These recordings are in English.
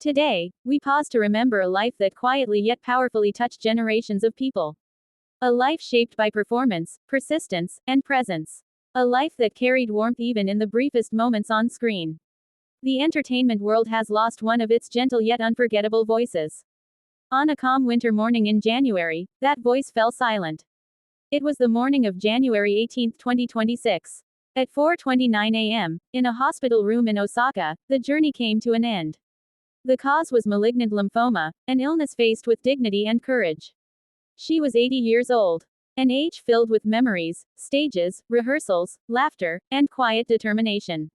Today, we pause to remember a life that quietly yet powerfully touched generations of people. A life shaped by performance, persistence, and presence. A life that carried warmth even in the briefest moments on screen. The entertainment world has lost one of its gentle yet unforgettable voices. On a calm winter morning in January, that voice fell silent. It was the morning of January 18, 2026. At 4:29 a.m., in a hospital room in Osaka, the journey came to an end. The cause was malignant lymphoma, an illness faced with dignity and courage. She was 80 years old. An age filled with memories, stages, rehearsals, laughter, and quiet determination.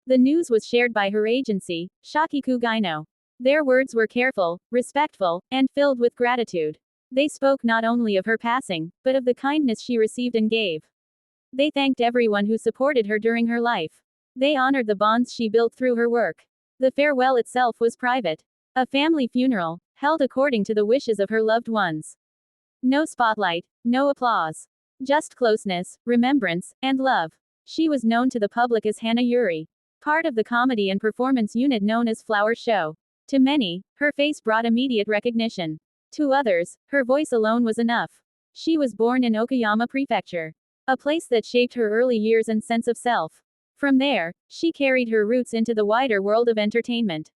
The news was shared by her agency, Shakiku Gaino. Their words were careful, respectful, and filled with gratitude. They spoke not only of her passing, but of the kindness she received and gave. They thanked everyone who supported her during her life. They honored the bonds she built through her work. The farewell itself was private. A family funeral, held according to the wishes of her loved ones. No spotlight, no applause. Just closeness, remembrance, and love. She was known to the public as Hana Yuri, part of the comedy and performance unit known as Flower Show. To many, her face brought immediate recognition. To others, her voice alone was enough. She was born in Okayama Prefecture, a place that shaped her early years and sense of self. From there, she carried her roots into the wider world of entertainment.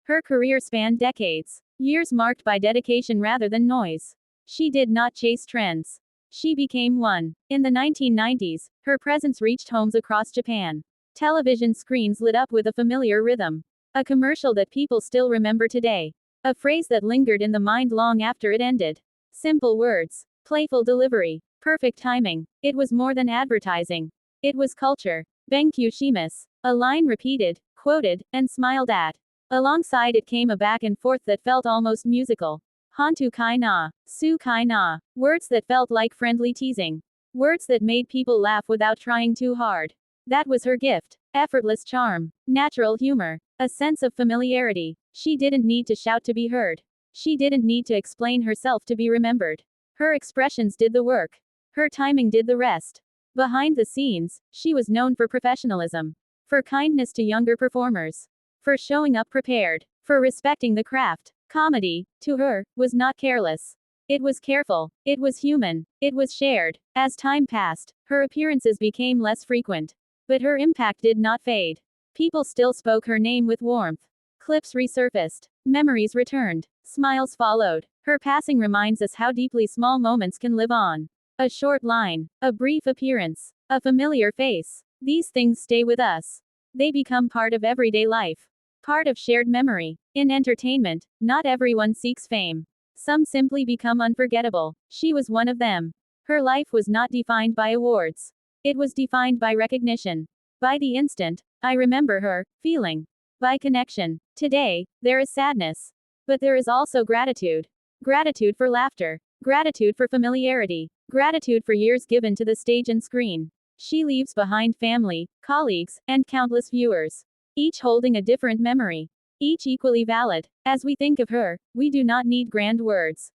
Her career spanned decades, years marked by dedication rather than noise. She did not chase trends. She became one. In the 1990s, her presence reached homes across Japan. Television screens lit up with a familiar rhythm. A commercial that people still remember today. A phrase that lingered in the mind long after it ended. Simple words, playful delivery, perfect timing. It was more than advertising. It was culture. Benkyu shimasu. A line repeated, quoted, and smiled at. Alongside it came a back and forth that felt almost musical. Hantu kai na, su kai na. Words that felt like friendly teasing. Words that made people laugh without trying too hard. That was her gift. Effortless charm. Natural humor. A sense of familiarity. She didn't need to shout to be heard. She didn't need to explain herself to be remembered. Her expressions did the work. Her timing did the rest. Behind the scenes, she was known for professionalism. For kindness to younger performers. For showing up prepared. For respecting the craft. Comedy, to her, was not careless. It was careful. It was human. It was shared. As time passed, her appearances became less frequent. But her impact did not fade. People still spoke her name with warmth. Clips resurfaced. Memories returned. Smiles followed. Her passing reminds us how deeply small moments can live on. A short line, a brief appearance, a familiar face. These things stay with us. They become part of everyday life. Part of shared memory. In entertainment, not everyone seeks fame. Some simply become unforgettable. She was one of them. Her life was not defined by awards. It was defined by recognition. By the instant, I remember her, feeling. By connection. Today, there is sadness. But there is also gratitude. Gratitude for laughter. Gratitude for familiarity. Gratitude for years given to the stage and screen. She leaves behind family, colleagues, and countless viewers. Each holding a different memory. Each equally valid. As we think of her, we do not need grand words.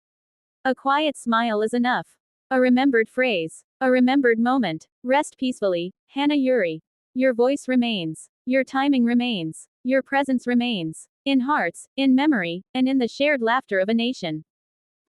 A quiet smile is enough. A remembered phrase. A remembered moment. Rest peacefully, Hana Yuri. Your voice remains. Your timing remains. Your presence remains. In hearts, in memory, and in the shared laughter of a nation.